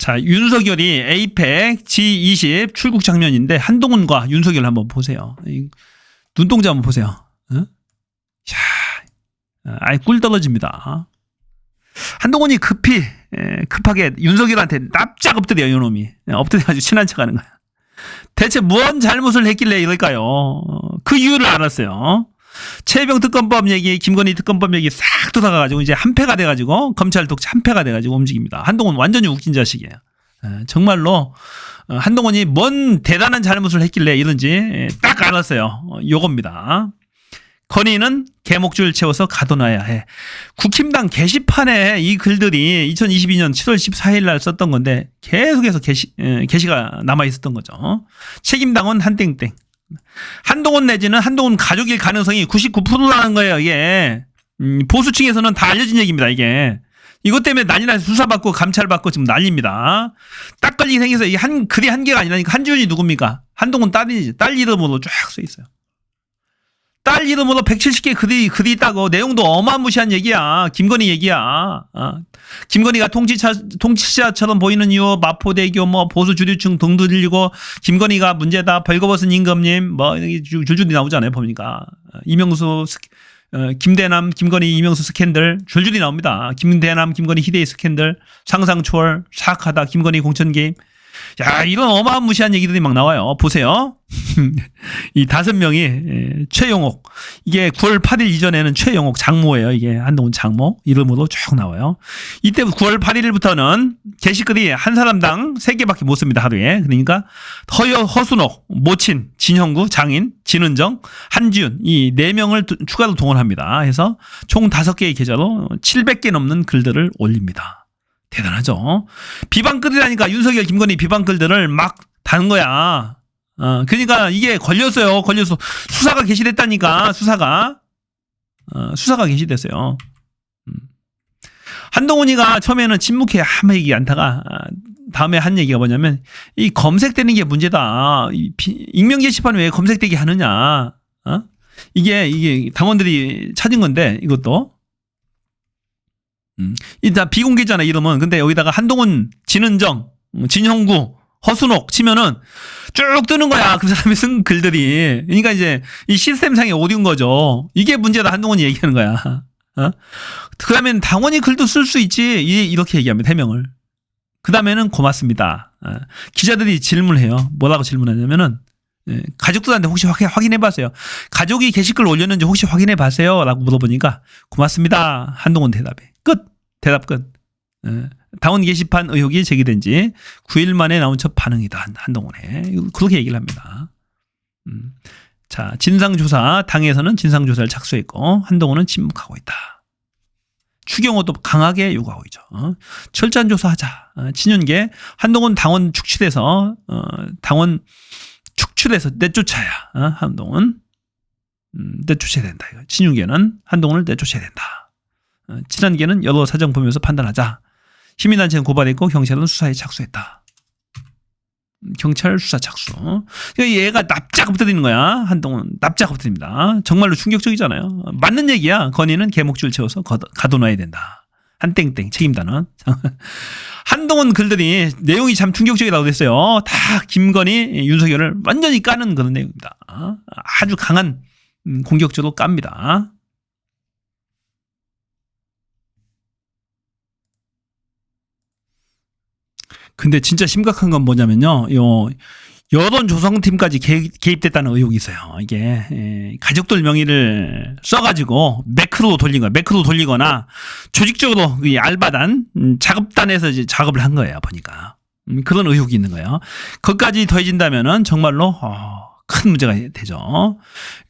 자, 윤석열이 에이펙 G20 출국 장면인데 한동훈과 윤석열 한번 보세요. 눈동자 한번 보세요. 어? 아예 꿀 떨어집니다. 한동훈이 급하게 윤석열한테 납작 엎드려요. 이놈이 엎드려가지고 친한 척하는 거야. 대체 무슨 잘못을 했길래 이럴까요? 그 이유를 알았어요. 최혜병 특검법 얘기, 김건희 특검법 얘기 싹 돌아가가지고 이제 한패가 돼가지고 검찰 독재 한패가 돼가지고 움직입니다. 한동훈 완전히 웃긴 자식이에요. 정말로 한동훈이 뭔 대단한 잘못을 했길래 이런지 딱 알았어요. 요겁니다. 건의는 개목줄 채워서 가둬놔야 해. 국힘당 게시판에 이 글들이 2022년 7월 14일 날 썼던 건데 계속해서 게시가 남아 있었던 거죠. 책임당원 한땡땡. 한동훈 내지는 한동훈 가족일 가능성이 99%라는 거예요. 이게 보수층에서는 다 알려진 얘기입니다. 이게 이것 때문에 난리나서 수사받고 감찰받고 지금 난립니다. 딱 걸리게 생겨서 이 글이 한 개가 아니라니까. 한지훈이 누굽니까? 한동훈 딸이지. 딸 이름으로 쫙 써 있어요. 딸 이름으로 170개 글이 있다고. 내용도 어마무시한 얘기야. 김건희 얘기야. 김건희가 통치자처럼 보이는 이유, 마포대교, 보수 주류층 등 들리고, 김건희가 문제다, 벌거벗은 임금님, 줄줄이 나오잖아요, 보니까. 이명수, 김대남, 김건희, 이명수 스캔들, 줄줄이 나옵니다. 김대남, 김건희 희대의 스캔들, 상상 초월, 사악하다, 김건희 공천 개입. 야, 이런 어마무시한 얘기들이 막 나와요. 보세요. 이 5명이 최용옥. 이게 9월 8일 이전에는 최용옥 장모예요. 이게 한동훈 장모 이름으로 쭉 나와요. 이때 9월 8일부터는 게시글이 한 사람당 3개밖에 못 씁니다. 하루에. 그러니까 허순옥, 모친, 진형구, 장인, 진은정, 한지훈 이 4명을 추가로 동원합니다. 해서 총 5개의 계좌로 700개 넘는 글들을 올립니다. 대단하죠. 비방글이라니까. 윤석열, 김건희 비방글들을 막 다는 거야. 그러니까 이게 걸렸어요. 수사가 개시됐다니까. 수사가 개시됐어요. 한동훈이가 처음에는 침묵해 아무 얘기 않다가 다음에 한 얘기가 뭐냐면 이 검색되는 게 문제다. 익명 게시판 왜 검색되게 하느냐. 이게 당원들이 찾은 건데 이것도. 이 다 비공개잖아 이름은. 근데 여기다가 한동훈, 진은정, 진형구, 허순옥 치면은 쭉 뜨는 거야. 그 사람이 쓴 글들이. 그러니까 이제 이 시스템상에 오딘 거죠. 이게 문제다. 한동훈이 얘기하는 거야. 그 다음엔 당원이 글도 쓸 수 있지. 이렇게 얘기합니다. 해명을. 그 다음에는 고맙습니다. 기자들이 질문해요. 뭐라고 질문하냐면은 가족들한테 혹시 확인해 봤어요. 가족이 게시글 올렸는지 혹시 확인해 봤어요? 라고 물어보니까 고맙습니다. 한동훈 대답해. 끝. 대답 끝. 당원 게시판 의혹이 제기된 지 9일 만에 나온 첫 반응이다. 한동훈에. 그렇게 얘기를 합니다. 자, 진상조사. 당에서는 진상조사를 착수했고 한동훈은 침묵하고 있다. 추경호도 강하게 요구하고 있죠. 철저한 조사하자. 친윤계 한동훈 당원 축출해서 내쫓아야 한동훈 내쫓아야 된다. 친윤계는 한동훈을 내쫓아야 된다. 친한계는 여러 사정 보면서 판단하자. 시민단체는 고발했고 경찰은 수사에 착수했다. 경찰 수사 착수. 얘가 납작 엎드리는 거야. 한동훈 납작 엎드립니다. 정말로 충격적이잖아요. 맞는 얘기야. 건의는 개목줄 채워서 가둬놔야 된다. 한땡땡 책임다는. 한동훈 글들이 내용이 참 충격적이라고 그랬어요. 다 김건희, 윤석열을 완전히 까는 그런 내용입니다. 아주 강한 공격적으로 깝니다. 근데 진짜 심각한 건 뭐냐면요. 여론조성팀까지 개입됐다는 의혹이 있어요. 이게 가족들 명의를 써가지고 매크로 돌린 거야. 매크로 돌리거나 조직적으로 알바단, 작업단에서 이제 작업을 한 거예요. 보니까 그런 의혹이 있는 거예요. 그것까지 더해진다면은 정말로 큰 문제가 되죠.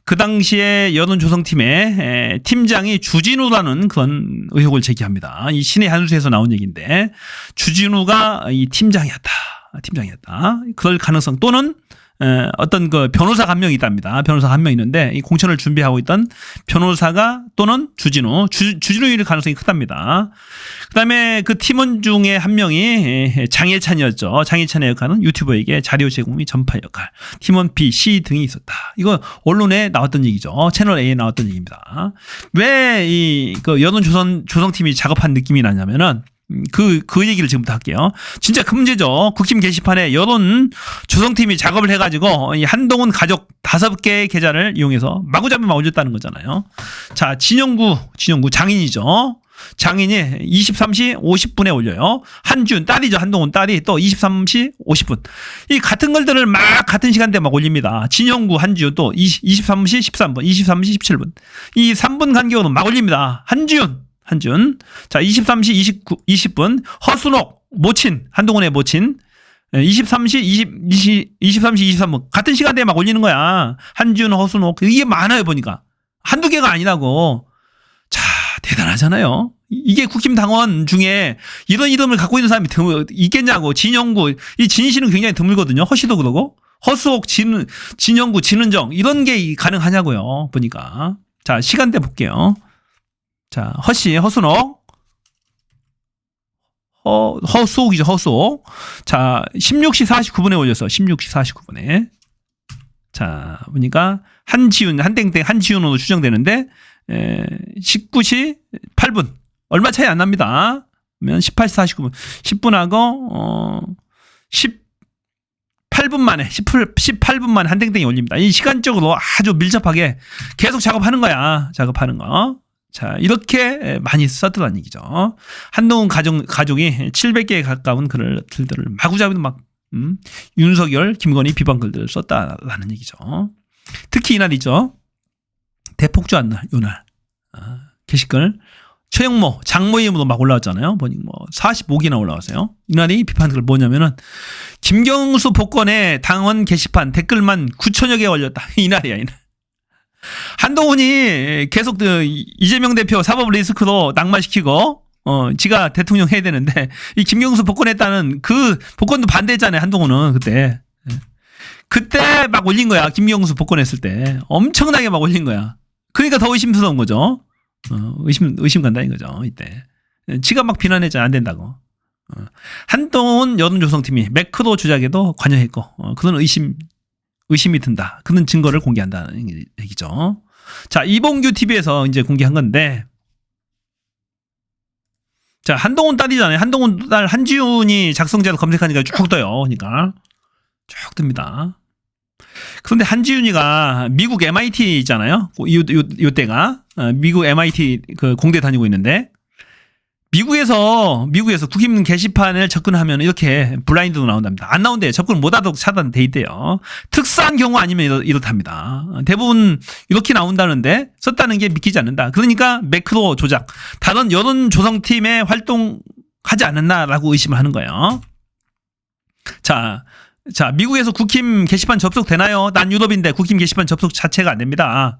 그 당시에 여론조성팀의 팀장이 주진우라는 그런 의혹을 제기합니다. 이 신의 한수에서 나온 얘기인데 주진우가 이 팀장이었다. 그럴 가능성 또는 어떤 그 변호사가 한 명 있답니다. 변호사가 한 명 있는데 이 공천을 준비하고 있던 변호사가 또는 주진우일 가능성이 크답니다. 그다음에 그 팀원 중에 한 명이 장혜찬이었죠. 장혜찬의 역할은 유튜버에게 자료 제공 및 전파 역할, 팀원 B, C 등이 있었다. 이거 언론에 나왔던 얘기죠. 채널 A에 나왔던 얘기입니다. 왜 이 그 여론조성팀이 작업한 느낌이 나냐면은 그 얘기를 지금부터 할게요. 진짜 큰 문제죠. 국힘 게시판에 여론 조성팀이 작업을 해가지고 이 한동훈 가족 5개의 계좌를 이용해서 마구잡이만 올렸다는 거잖아요. 자, 진영구 장인이죠. 장인이 23시 50분에 올려요. 한준 딸이죠. 한동훈 딸이 또 23시 50분. 이 같은 걸들을 막 같은 시간대에 막 올립니다. 진영구 한준 또 23시 13분, 23시 17분. 이 3분 간격으로 막 올립니다. 한준. 자, 23시 20분. 허순옥 모친, 한동훈의 모친. 23시 23분. 같은 시간대에 막 올리는 거야. 한준, 허순옥. 이게 많아요, 보니까. 한두 개가 아니라고. 자, 대단하잖아요. 이게 국힘 당원 중에 이런 이름을 갖고 있는 사람이 있겠냐고. 진영구, 이 진씨는 굉장히 드물거든요. 허씨도 그러고. 허수옥, 진영구, 진은정. 이런 게 가능하냐고요. 보니까. 자, 시간대 볼게요. 자, 허씨, 허순옥. 허수옥이죠, 허수옥. 자, 16시 49분에 올렸어. 16시 49분에. 자, 보니까 한지훈, 한지훈으로 추정되는데, 19시 8분. 얼마 차이 안 납니다. 그러면 18시 49분. 10분하고, 18분 만에, 18분 만에 한땡땡이 올립니다. 이 시간적으로 아주 밀접하게 계속 작업하는 거야. 작업하는 거. 자, 이렇게 많이 썼더란 얘기죠. 한동훈 가족이 700개에 가까운 글들을 마구잡이로 막, 윤석열, 김건희 비방 글들을 썼다라는 얘기죠. 특히 이날이죠. 대폭주한 날, 요날. 게시글. 최영모, 장모임으로 막 올라왔잖아요. 보니 45개나 올라왔어요. 이날이 비판글 뭐냐면은, 김경수 복권의 당원 게시판 댓글만 9천여 개 올렸다. 이날이야, 이날. 한동훈이 계속 이재명 대표 사법 리스크로 낙마시키고, 지가 대통령 해야 되는데, 이 김경수 복권했다는 그 복권도 반대했잖아요, 한동훈은, 그때. 그때 막 올린 거야, 김경수 복권했을 때. 엄청나게 막 올린 거야. 그러니까 더 의심스러운 거죠. 의심 간다는 거죠, 이때. 지가 막 비난했잖아, 안 된다고. 한동훈 여론조성팀이 매크로 조작에도 관여했고, 그런 의심이 든다. 그런 증거를 공개한다는 얘기죠. 자, 이봉규 TV에서 이제 공개한 건데, 자, 한동훈 딸이잖아요. 한동훈 딸 한지훈이 작성자로 검색하니까 쭉 떠요. 그러니까 쭉 뜹니다. 그런데 한지훈이가 미국 MIT 있잖아요. 요 때가 미국 MIT 그 공대 다니고 있는데, 미국에서 국힘 게시판을 접근하면 이렇게 블라인드로 나온답니다. 안 나온대요. 접근 못하도록 차단돼 있대요. 특수한 경우 아니면 이렇답니다. 대부분 이렇게 나온다는데 썼다는 게 믿기지 않는다. 그러니까 매크로 조작, 다른 여론 조성팀에 활동하지 않았나라고 의심을 하는 거예요. 자, 미국에서 국힘 게시판 접속되나요? 난 유럽인데 국힘 게시판 접속 자체가 안 됩니다.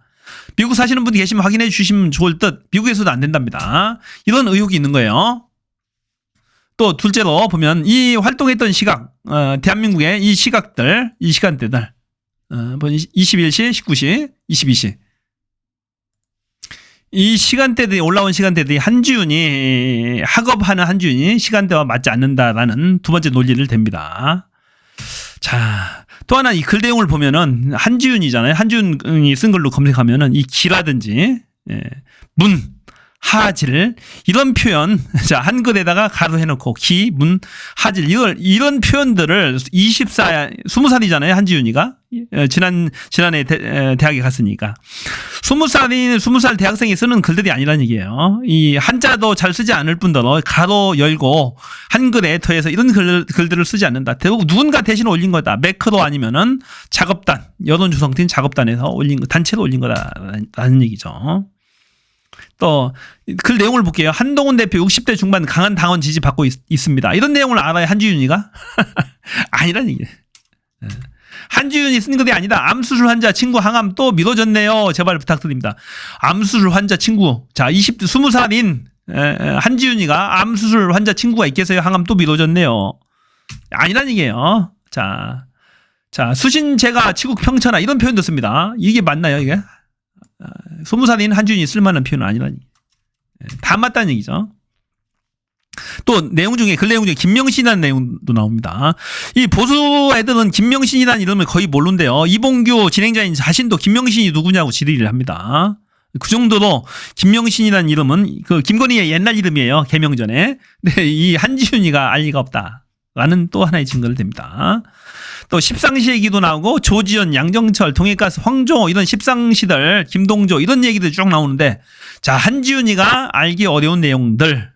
미국 사시는 분이 계시면 확인해 주시면 좋을 듯, 미국에서도 안 된답니다. 이런 의혹이 있는 거예요. 또 둘째로 보면 이 활동했던 시각, 대한민국의 이 시간대들, 21시, 19시, 22시. 이 시간대들이, 올라온 시간대들이 한지훈이, 학업하는 한지훈이 시간대와 맞지 않는다라는 두 번째 논리를 댑니다. 자, 또 하나 이 글 내용을 보면은 한지훈이잖아요. 한지훈이 쓴 글로 검색하면은 이 기라든지, 문, 하질, 이런 표현, 자, 한글에다가 가로 해놓고 기, 문, 하질, 이런 표현들을 20살이잖아요. 한지훈이가. 지난해 대학에 갔으니까. 20살 대학생이 쓰는 글들이 아니라는 얘기예요. 이 한자도 잘 쓰지 않을 뿐더러 가로 열고 한글에 더해서 이런 글들을 쓰지 않는다. 대부분 누군가 대신 올린 거다. 매크로 아니면은 작업단, 여론조성팀 작업단에서 올린 거, 단체로 올린 거다라는 얘기죠. 또 글 내용을 볼게요. 한동훈 대표 60대 중반 강한 당원 지지 받고 있습니다. 이런 내용을 알아요, 한지훈이가? 아니라는 얘기예요. 한지훈이 쓴 글이 아니다. 암수술 환자 친구 항암 또 미뤄졌네요. 제발 부탁드립니다. 암수술 환자 친구. 자, 20살인 한지훈이가 암수술 환자 친구가 있겠어요? 항암 또 미뤄졌네요. 아니라는 얘기예요. 자, 수신제가 치국 평천하, 이런 표현도 씁니다. 이게 맞나요, 이게? 20살인 한지훈이 쓸만한 표현은 아니라니. 다 맞다는 얘기죠. 또 내용 중에, 글 내용 중에 김명신이라는 내용도 나옵니다. 이 보수 애들은 김명신이라는 이름을 거의 모른대요. 이봉규 진행자인 자신도 김명신이 누구냐고 질의를 합니다. 그 정도로 김명신이라는 이름은 그 김건희의 옛날 이름이에요. 개명 전에. 근데 이 한지훈이가 알 리가 없다라는 또 하나의 증거를 댑니다. 또 십상시 얘기도 나오고 조지현, 양정철, 동해가스, 황조 이런 십상시들, 김동조 이런 얘기도 쭉 나오는데 자 한지훈이가 알기 어려운 내용들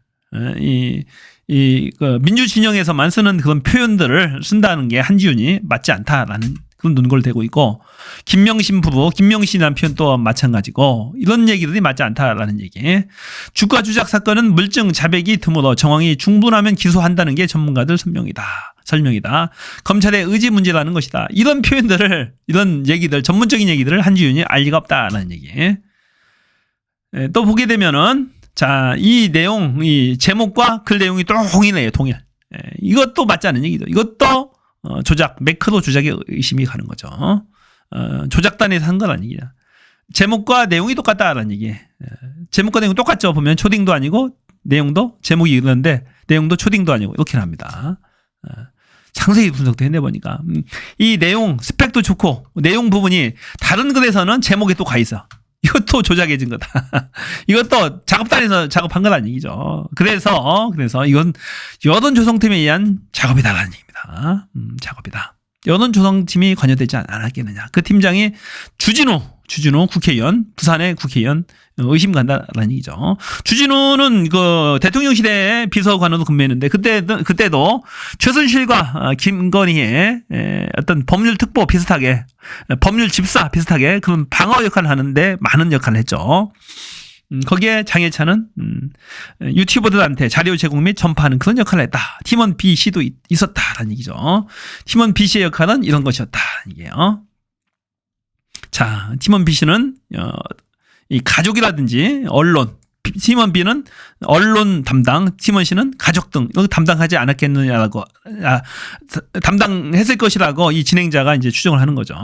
그 민주진영에서만 쓰는 그런 표현들을 쓴다는 게 한지훈이 맞지 않다라는 그런 논거를 대고 있고 김명신 부부, 김명신이라는 표현 또 마찬가지고 이런 얘기들이 맞지 않다라는 얘기. 주가 조작 사건은 물증 자백이 드물어 정황이 충분하면 기소한다는 게 전문가들 설명이다. 검찰의 의지 문제라는 것이다. 이런 표현들을 이런 얘기들 전문적인 얘기들을 한지훈이 알 리가 없다라는 얘기. 또 보게 되면은 자, 이 내용, 이 제목과 글 내용이 동일해요, 동일. 이것도 맞지 않는 얘기죠. 이것도 조작, 매크로 조작의 의심이 가는 거죠. 조작단에서 한 건 아니냐. 제목과 내용이 똑같다라는 얘기. 제목과 내용이 똑같죠. 보면 초딩도 아니고 내용도 제목이 이런데 내용도 초딩도 아니고 이렇게 합니다. 상세히 분석도 해내보니까 이 내용 스펙도 좋고 내용 부분이 다른 글에서는 제목이 또 가 있어. 이것도 조작해진 거다. 이것도 작업단에서 작업한 거라는 얘기죠. 그래서 이건 여론조성팀에 의한 작업이다라는 얘기입니다. 작업이다. 여론조성팀이 관여되지 않았겠느냐. 그 팀장이 주진우 국회의원, 부산의 국회의원 의심 간다라는 얘기죠. 주진우는 그 대통령실에 비서관으로 근무했는데 그때도 최순실과 김건희의 어떤 법률 특보 비슷하게 법률 집사 비슷하게 그런 방어 역할을 하는데 많은 역할을 했죠. 거기에 장혜찬은 유튜버들한테 자료 제공 및 전파하는 그런 역할을 했다. 팀원 B 씨도 있었다라는 얘기죠. 팀원 B 씨의 역할은 이런 것이었다는 얘기예요. 자, 팀원 B 씨는 이 가족이라든지 언론, 팀원 B는 언론 담당, 팀원 C는 가족 등 이거 담당하지 않았겠느냐라고 담당했을 것이라고 이 진행자가 이제 추정을 하는 거죠.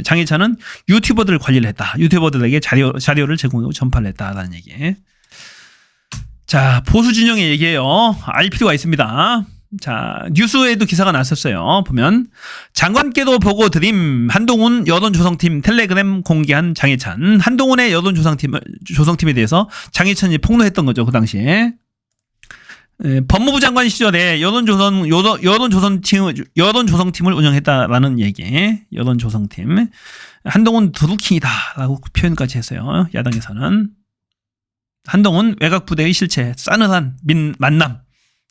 장혜찬은 유튜버들 관리를 했다. 유튜버들에게 자료를 제공하고 전파를 했다라는 얘기. 자, 보수 진영의 얘기예요. 알 필요가 있습니다. 자, 뉴스에도 기사가 났었어요. 보면 장관께도 보고 드림 한동훈 여론조성팀 텔레그램 공개한 장혜찬. 한동훈의 여론조성팀에 대해서 장혜찬이 폭로했던 거죠. 그 당시에. 법무부 장관 시절에 여론조성팀을 운영했다라는 얘기. 여론조성팀. 한동훈 두루킹이다라고 표현까지 했어요. 야당에서는. 한동훈 외곽부대의 실체, 싸늘한 만남.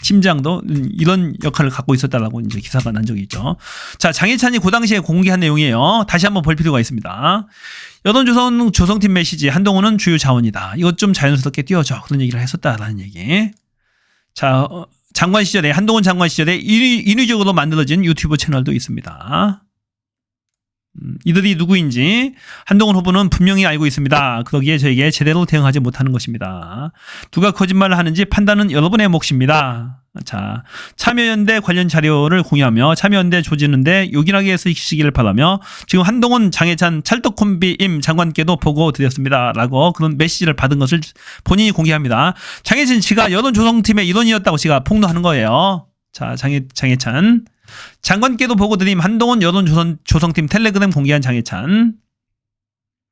팀장도 이런 역할을 갖고 있었다라고 이제 기사가 난 적이 있죠. 자, 장혜찬이 그 당시에 공개한 내용이에요. 다시 한번 볼 필요가 있습니다. 여론조성팀 메시지 한동훈은 주요 자원이다. 이것 좀 자연스럽게 띄워줘. 그런 얘기를 했었다라는 얘기. 자, 장관 시절에 한동훈 장관 시절에 인위적으로 만들어진 유튜브 채널도 있습니다. 이들이 누구인지 한동훈 후보는 분명히 알고 있습니다. 그러기에 저에게 제대로 대응하지 못하는 것입니다. 누가 거짓말을 하는지 판단은 여러분의 몫입니다. 자, 참여연대 관련 자료를 공유하며 참여연대 조지는데 요긴하게 쓰시기를 바라며 지금 한동훈 장혜찬 찰떡콤비 임 장관께도 보고 드렸습니다. 라고 그런 메시지를 받은 것을 본인이 공개합니다. 장혜찬 씨가 여론조성팀의 일원이었다고 씨가 폭로하는 거예요. 자, 장혜찬 장관께도 보고 드림 한동훈 여론조성팀 텔레그램 공개한 장혜찬.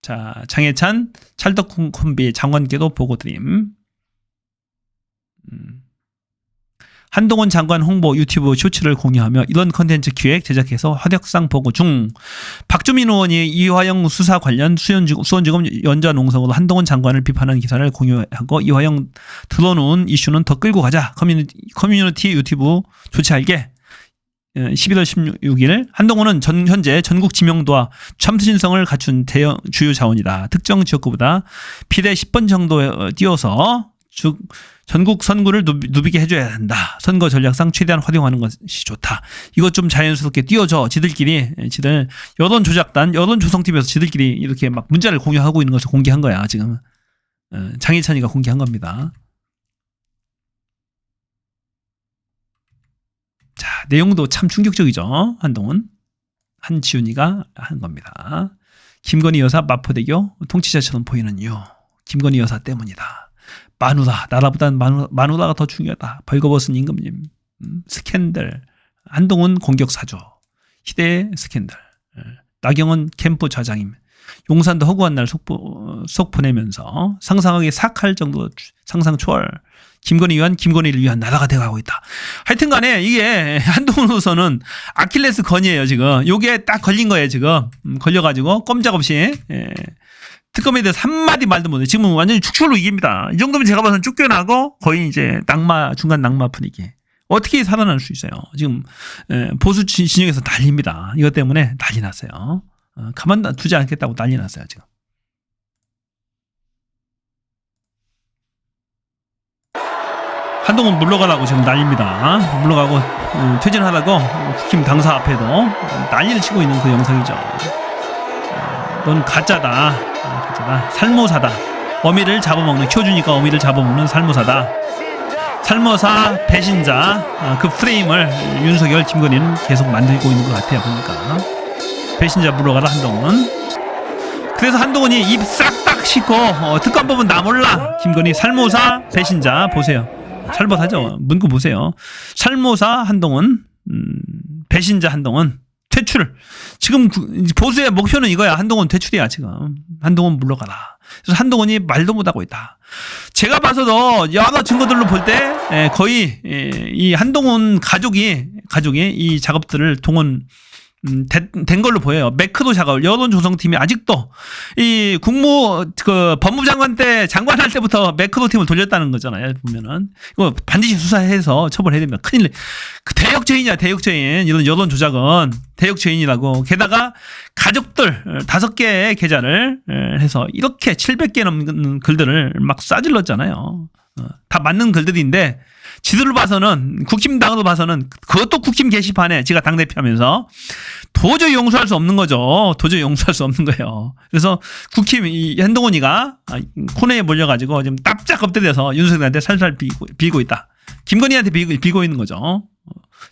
자, 장혜찬 찰떡콤비 장관께도 보고 드림. 한동훈 장관 홍보 유튜브 쇼츠를 공유하며 이런 컨텐츠 기획 제작해서 화력상 보고 중. 박주민 의원이 이화영 수사 관련 수원지검 연좌 농성으로 한동훈 장관을 비판하는 기사를 공유하고 이화영 드러놓은 이슈는 더 끌고 가자. 커뮤니티 유튜브 좋지 않게 11월 16일 한동훈은 현재 전국 지명도와 참신성을 갖춘 주요 자원이다. 특정 지역구보다 비례 10번 정도에 띄워서 전국 선구를 누비게 해줘야 한다. 선거 전략상 최대한 활용하는 것이 좋다. 이것 좀 자연스럽게 띄워줘. 지들 여론조작단, 여론조성팀에서 지들끼리 이렇게 막 문자를 공유하고 있는 것을 공개한 거야. 지금 장혜찬이가 공개한 겁니다. 자, 내용도 참 충격적이죠. 한지훈이가 한 겁니다. 김건희 여사 마포대교 통치자처럼 보이는 이유. 김건희 여사 때문이다. 마누라, 나라보단 마누라가 더 중요하다. 벌거벗은 임금님. 스캔들. 한동훈 공격 사조. 희대의 스캔들. 나경원 캠프 좌장임. 용산도 허구한 날 속 보내면서 상상하기 삭할 정도 상상 초월. 김건희를 위한 나라가 돼가고 있다. 하여튼 간에 이게 한동훈 후보는 아킬레스 건이에요, 지금. 요게 딱 걸린 거예요, 지금. 걸려가지고 꼼짝없이. 특검에 대해서 한마디 말도 못해. 지금 완전히 축출로 이깁니다. 이 정도면 제가 봐서는 쫓겨나고 거의 이제 중간 낙마 분위기. 어떻게 살아날 수 있어요? 지금 보수 진영에서 난립니다. 이것 때문에 난리 났어요. 가만 두지 않겠다고 난리 났어요, 지금. 한동훈 물러가라고 지금 난립니다. 물러가고 퇴진하라고 국힘 당사 앞에도 난리를 치고 있는 그 영상이죠. 넌 가짜다. 살모사다. 어미를 잡아먹는, 키워주니까 어미를 잡아먹는 살모사다. 살모사 배신자, 그 프레임을 윤석열, 김건희는 계속 만들고 있는 것 같아요, 보니까. 배신자 물러가라, 한동훈. 그래서 한동훈이 입 싹딱 씻고 특검법은 나 몰라. 김건희 살모사 배신자 보세요. 살벌하죠. 문구 보세요. 살모사 한동훈, 배신자 한동훈, 퇴출. 지금 보수의 목표는 이거야. 한동훈 퇴출이야, 지금. 한동훈 물러가라. 그래서 한동훈이 말도 못하고 있다. 제가 봐서도 여러 증거들로 볼 때 거의 이 한동훈 가족이 이 작업들을 된 걸로 보여요. 매크로 작업을 여론조성팀이 아직도 이 법무부 장관 때 장관할 때부터 매크로 팀을 돌렸다는 거잖아요. 보면은 이거 반드시 수사해서 처벌해야 됩니다. 큰일. 그 대역죄인이야, 대역죄인. 이런 여론 조작은 대역죄인이라고. 게다가 가족들 5개의 계좌를 해서 이렇게 700개 넘는 글들을 막 싸질렀잖아요. 다 맞는 글들인데 지도를 봐서는, 국힘당으로 봐서는, 그것도 국힘 게시판에 제가 당대표하면서 도저히 용서할 수 없는 거죠. 도저히 용서할 수 없는 거예요. 그래서 국힘, 이 한동훈이가 코너에 몰려가지고 지금 납작 엎드려서 윤석열한테 살살 빌고 있다. 김건희한테 빌고 있는 거죠.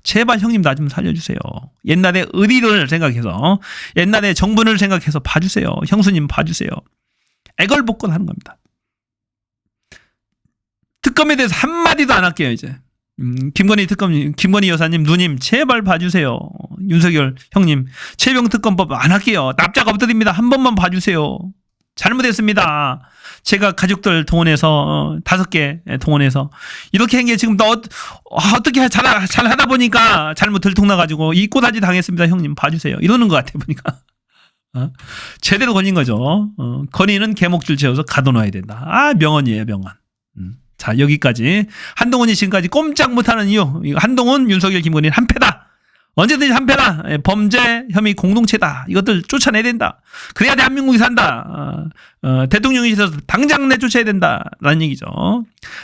제발 형님 나 좀 살려주세요. 옛날에 의리를 생각해서, 옛날에 정분을 생각해서 봐주세요. 형수님 봐주세요. 애걸복걸 하는 겁니다. 특검에 대해서 한마디도 안 할게요, 이제. 김건희 여사님, 누님, 제발 봐주세요. 윤석열 형님, 최병 특검법 안 할게요. 납작 엎드립니다. 한 번만 봐주세요. 잘못했습니다. 제가 가족들 동원해서 5개 동원해서 이렇게 한 게 지금 어떻게 잘 하다 보니까 잘못 들통나가지고 이 꼬다지 당했습니다. 형님 봐주세요. 이러는 것 같아 보니까. 제대로 걸린 거죠. 건의는 개목줄 채워서 가둬놔야 된다. 명언이에요, 명언. 자, 여기까지. 한동훈이 지금까지 꼼짝 못하는 이유. 한동훈, 윤석열, 김건희는 한패다. 언제든지 한패다. 범죄, 혐의 공동체다. 이것들 쫓아내야 된다. 그래야 대한민국이 산다. 대통령이 있어서 당장 내쫓아야 된다. 라는 얘기죠.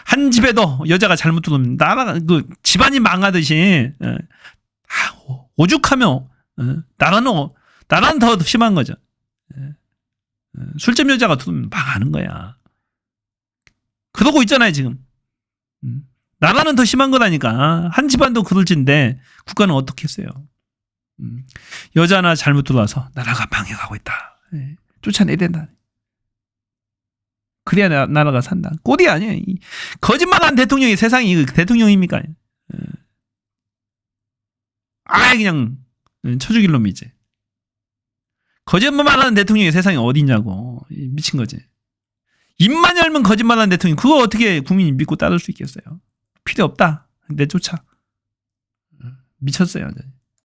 한 집에도 여자가 잘못 들어오면 나라가, 집안이 망하듯이, 오죽하며, 나라는 더 심한 거죠. 술집 여자가 들어오면 망하는 거야. 그러고 있잖아요, 지금. 나라는 더 심한 거라니까. 한 집안도 그럴진데 국가는 어떻게 했어요? 여자 하나 잘못 들어와서 나라가 망해가고 있다. 쫓아내야 된다. 그래야 나라가 산다. 꼴이 아니에요. 거짓말한 대통령이 세상이 대통령입니까? 아예 그냥 쳐죽일 놈이지. 거짓말하는 대통령이 세상에 어디 있냐고. 미친 거지. 입만 열면 거짓말하는 대통령, 그거 어떻게 국민이 믿고 따를 수 있겠어요? 필요 없다. 내쫓아. 미쳤어요.